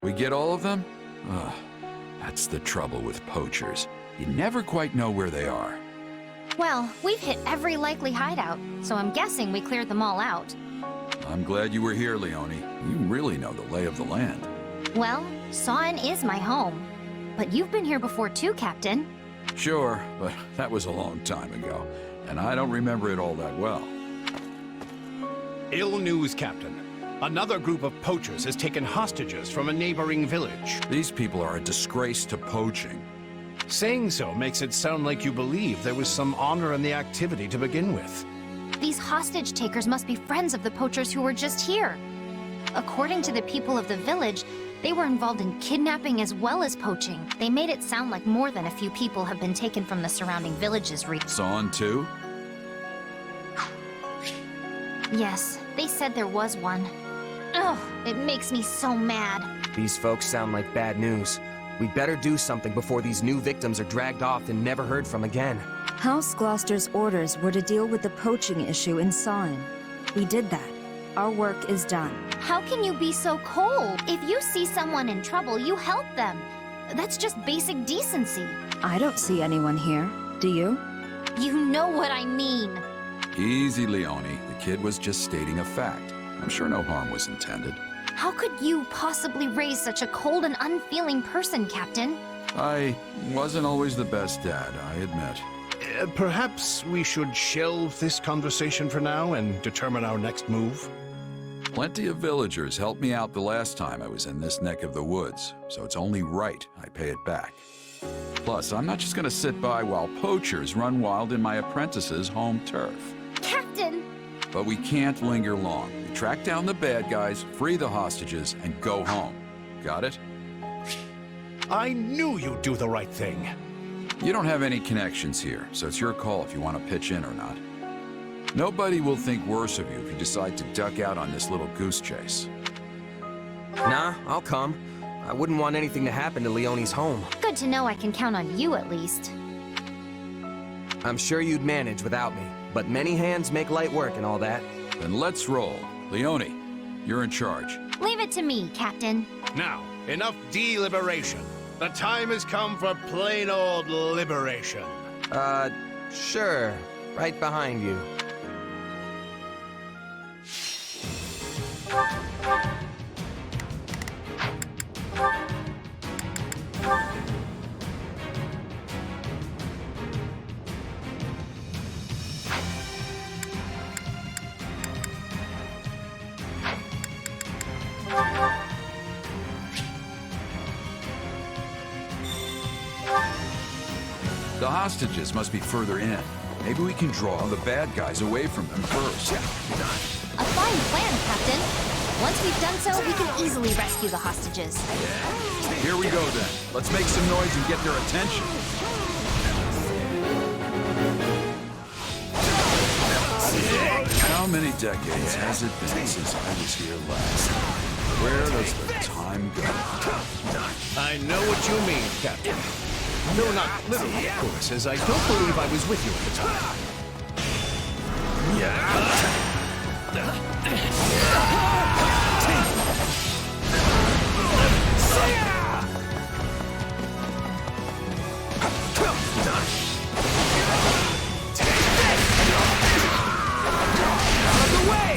We get all of them? Ugh, that's the trouble with poachers. You never quite know where they are. Well, we've hit every likely hideout, so I'm guessing we cleared them all out. I'm glad you were here, Leone. You really know the lay of the land. Well, Sawen is my home. But you've been here before too, Captain. Sure, but that was a long time ago, and I don't remember it all that well. Ill news, Captain. Another group of poachers has taken hostages from a neighboring village. These people are a disgrace to poaching. Saying so makes it sound like you believe there was some honor in the activity to begin with. These hostage takers must be friends of the poachers who were just here. According to the people of the village, they were involved in kidnapping as well as poaching. They made it sound like more than a few people have been taken from the surrounding villages. Sawen too? Yes, they said there was one. Ugh, it makes me so mad. These folks sound like bad news. We'd better do something before these new victims are dragged off and never heard from again. House Gloucester's orders were to deal with the poaching issue in Sawen. We did that. Our work is done. How can you be so cold? If you see someone in trouble, you help them. That's just basic decency. I don't see anyone here. Do you? You know what I mean. Easy, Leone. The kid was just stating a fact. I'm sure no harm was intended. How could you possibly raise such a cold and unfeeling person, Captain? I wasn't always the best dad, I admit. Perhaps we should shelve this conversation for now and determine our next move? Plenty of villagers helped me out the last time I was in this neck of the woods, so it's only right I pay it back. Plus, I'm not just gonna sit by while poachers run wild in my apprentice's home turf. Captain! But we can't linger long. We track down the bad guys, free the hostages, and go home. Got it? I knew you'd do the right thing. You don't have any connections here, so it's your call if you want to pitch in or not. Nobody will think worse of you if you decide to duck out on this little goose chase. Nah, I'll come. I wouldn't want anything to happen to Leone's home. Good to know I can count on you at least. I'm sure you'd manage without me, but many hands make light work and all that. Then let's roll. Leone, you're in charge. Leave it to me, Captain. Now, enough deliberation. The time has come for plain old liberation. Sure. Right behind you. The hostages must be further in. Maybe we can draw the bad guys away from them first. A fine plan, Captain. Once we've done so, we can easily rescue the hostages. Here we go then. Let's make some noise and get their attention. How many decades has it been since I was here last? Where does the time go? I know what you mean, Captain. No, not literally, of course, as I don't believe I was with you at the time. Out of the way!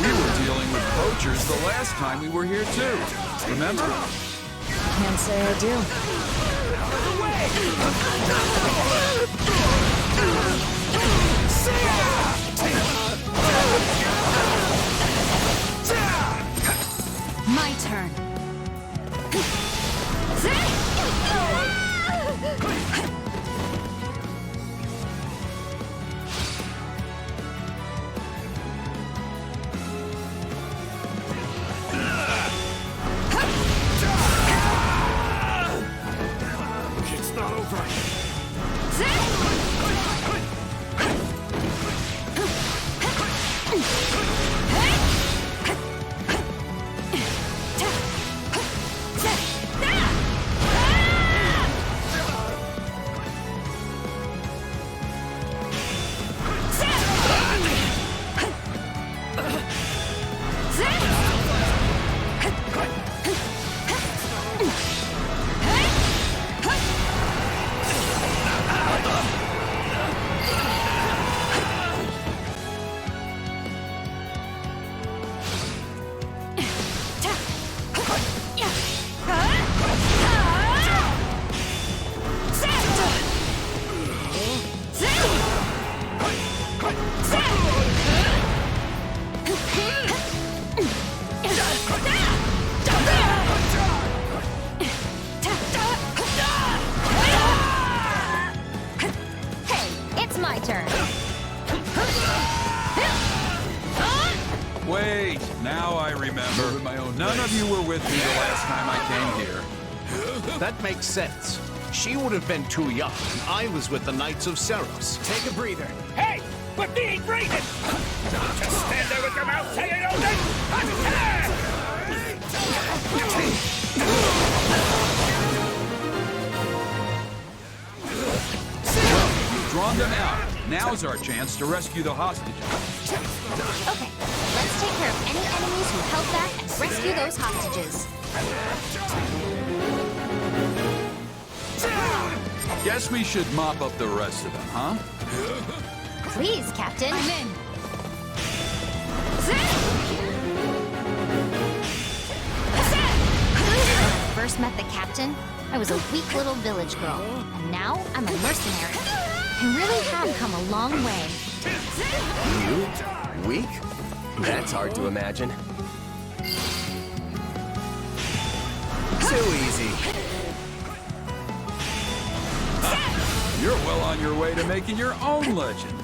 We were dealing with poachers the last time we were here too. Remember? Can't say I do. My turn. It's not over. Now I remember. Moving my own None of pace. you were with me the last time I came here. That makes sense. She would have been too young. I was with the Knights of Seros. Take a breather. Hey! But they ain't breathing! Don't just stand there with your mouth saying open! You've drawn them out. Now's our chance to rescue the hostages. Okay, let's take care of any enemies who held back and rescue those hostages. Guess we should mop up the rest of them, huh? Please, Captain. I'm in. When I first met the captain, I was a weak little village girl. And now I'm a mercenary. I really have come a long way. You? Weak? That's hard to imagine. Too easy. You're well on your way to making your own legend.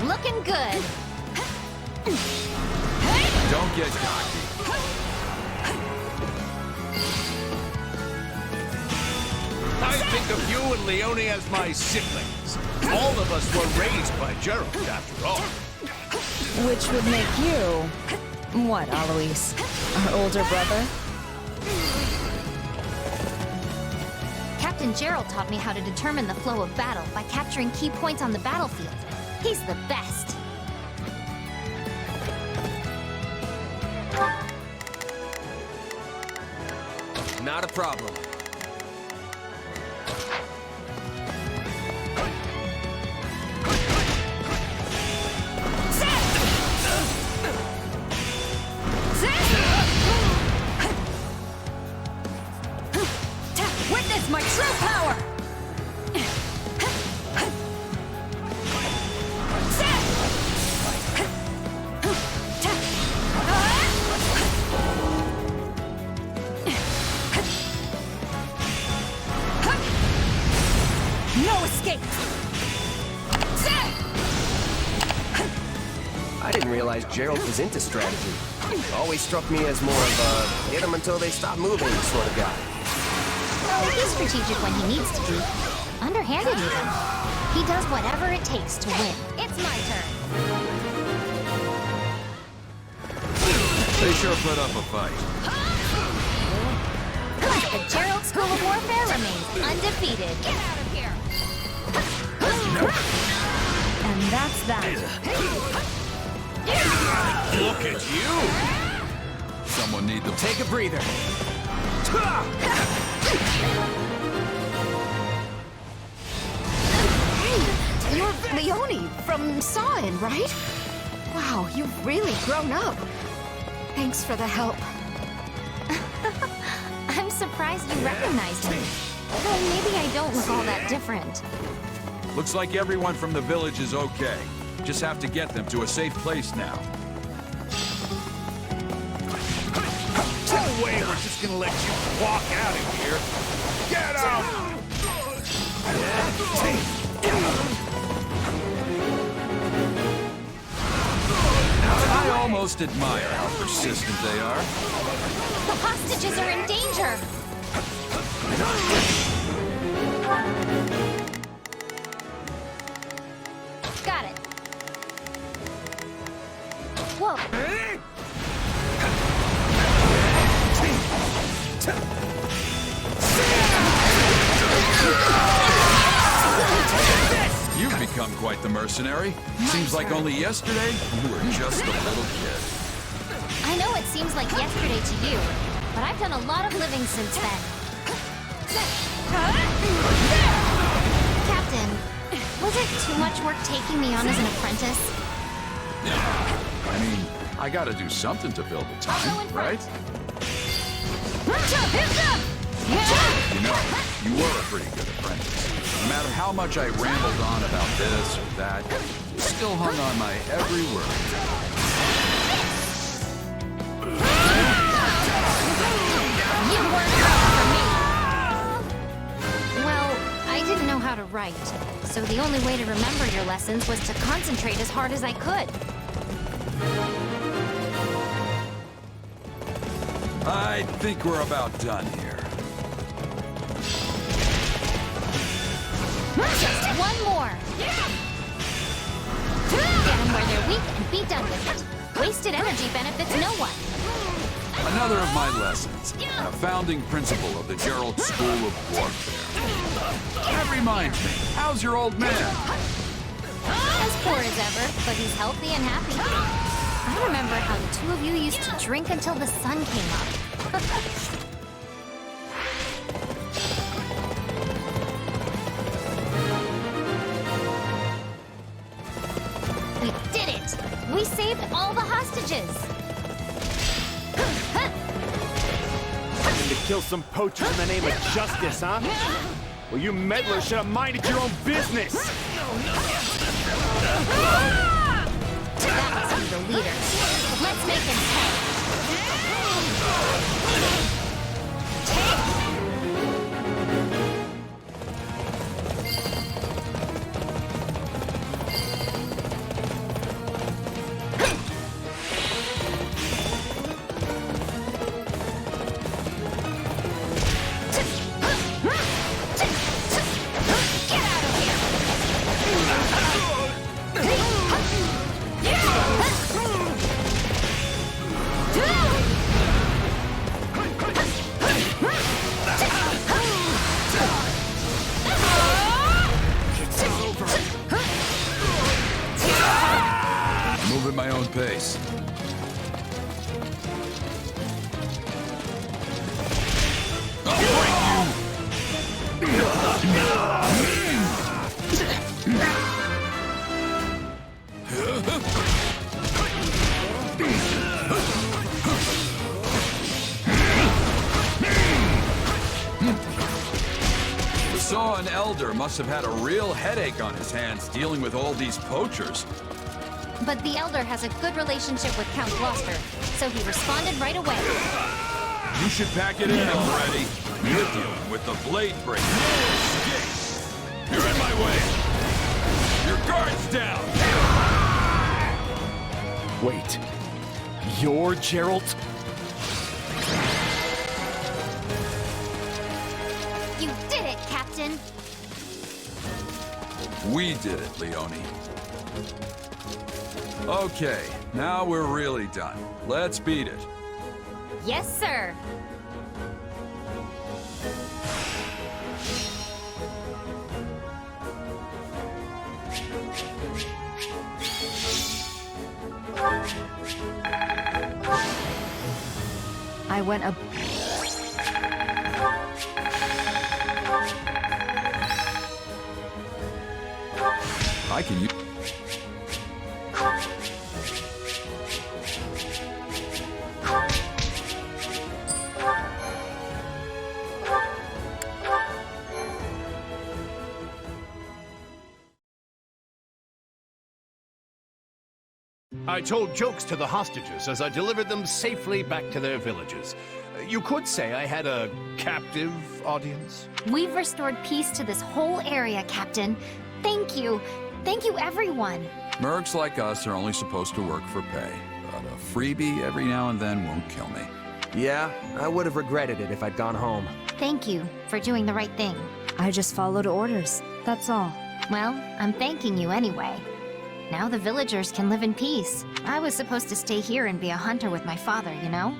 Looking good. Don't get cocky. I think of you and Leone as my siblings. All of us were raised by Gerald, after all. Which would make you... what, Alois? Our older brother? Captain Gerald taught me how to determine the flow of battle by capturing key points on the battlefield. He's the best. Not a problem. Witness my true power! No escape! I didn't realize Gerald was into strategy. Always struck me as more of a hit them until they stop moving sort of guy. Well, he's strategic when he needs to be. Underhanded even. He does whatever it takes to win. It's my turn. They sure put up a fight. The Gerald School of Warfare remains undefeated. Get out of here! And that's that. Look at you! Someone need the... Take a breather. Hey, you're Leone from Sawin, right? Wow, you've really grown up. Thanks for the help. I'm surprised you recognized me. Though maybe I don't look all that different. Looks like everyone from the village is okay. Just have to get them to a safe place now. No way we're just gonna let you walk out of here. Get out! I almost admire how persistent they are. The hostages are in danger! Got it. Whoa. You've become quite the mercenary. Seems like only yesterday you were just a little kid. I know it seems like yesterday to you, but I've done a lot of living since then. Captain, was it too much work taking me on as an apprentice? I mean, I gotta do something to fill the I'll go time, in right? front. You know, you were a pretty good apprentice. No matter how much I rambled on about this or that, you still hung on my every word. You weren't ready for me. Well, I didn't know how to right. So the only way to remember your lessons was to concentrate as hard as I could. I think we're about done here. Just one more! Get them where they're weak and be done with it. Wasted energy benefits no one. Another of my lessons, a founding principle of the Gerald School of Warfare. That reminds me, how's your old man? As poor as ever, but he's healthy and happy. I remember how the two of you used to drink until the sun came up. We did it! We saved all the hostages! To kill some poachers in the name of justice, huh? Well, you meddlers should have minded your own business! That must be the leader. Let's make him pay. Move at my own pace. I'll break The Saw and Elder must have had a real headache on his hands dealing with all these poachers. But the Elder has a good relationship with Count Gloucester, so he responded right away. You should pack it in, Freddy. You're dealing with the Blade Breaker. You're in my way. Your guard's down. Wait. You're Gerald? You did it, Captain! We did it, Leone. Okay, now we're really done. Let's beat it. Yes, sir! I went a... I can use... I told jokes to the hostages as I delivered them safely back to their villages. You could say I had a captive audience. We've restored peace to this whole area, Captain. Thank you. Thank you, everyone. Mercs like us are only supposed to work for pay, but a freebie every now and then won't kill me. Yeah, I would have regretted it if I'd gone home. Thank you for doing the right thing. I just followed orders. That's all. Well, I'm thanking you anyway. Now the villagers can live in peace. I was supposed to stay here and be a hunter with my father, you know?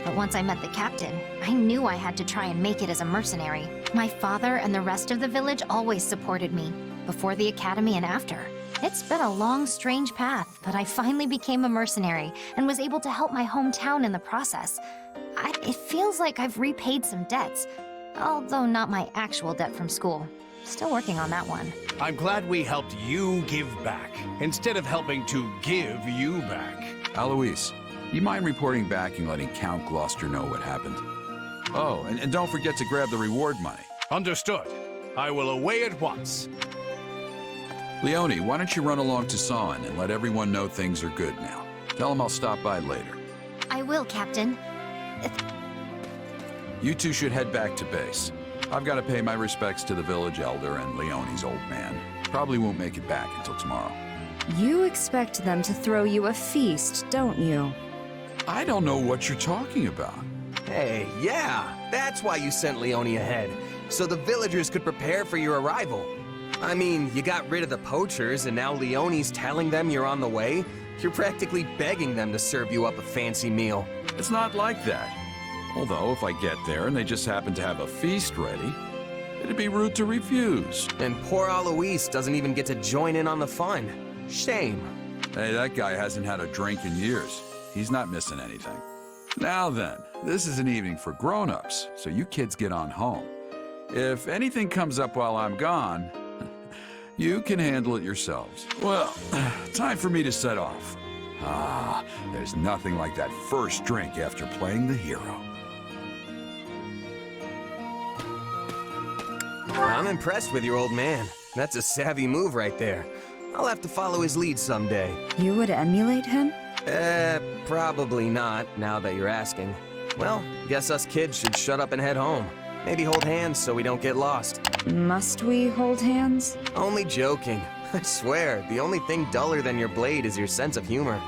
But once I met the captain, I knew I had to try and make it as a mercenary. My father and the rest of the village always supported me, before the academy and after. It's been a long, strange path, but I finally became a mercenary and was able to help my hometown in the process. It feels like I've repaid some debts, although not my actual debt from school. Still working on that one. I'm glad we helped you give back, instead of helping to give you back. Alois, you mind reporting back and letting Count Gloucester know what happened? Oh, and don't forget to grab the reward money. Understood. I will away at once. Leone, why don't you run along to Sawen and let everyone know things are good now? Tell them I'll stop by later. I will, Captain. You two should head back to base. I've got to pay my respects to the village elder and Leonie's old man. Probably won't make it back until tomorrow. You expect them to throw you a feast, don't you? I don't know what you're talking about. Hey, yeah, that's why you sent Leonie ahead, so the villagers could prepare for your arrival. I mean, you got rid of the poachers, and now Leonie's telling them you're on the way? You're practically begging them to serve you up a fancy meal. It's not like that. Although, if I get there and they just happen to have a feast ready, it'd be rude to refuse. And poor Alois doesn't even get to join in on the fun. Shame. Hey, that guy hasn't had a drink in years. He's not missing anything. Now then, this is an evening for grown-ups, so you kids get on home. If anything comes up while I'm gone, you can handle it yourselves. Well, time for me to set off. Ah, there's nothing like that first drink after playing the hero. I'm impressed with your old man. That's a savvy move right there. I'll have to follow his lead someday. You would emulate him? Probably not, now that you're asking. Well, guess us kids should shut up and head home. Maybe hold hands so we don't get lost. Must we hold hands? Only joking. I swear, the only thing duller than your blade is your sense of humor.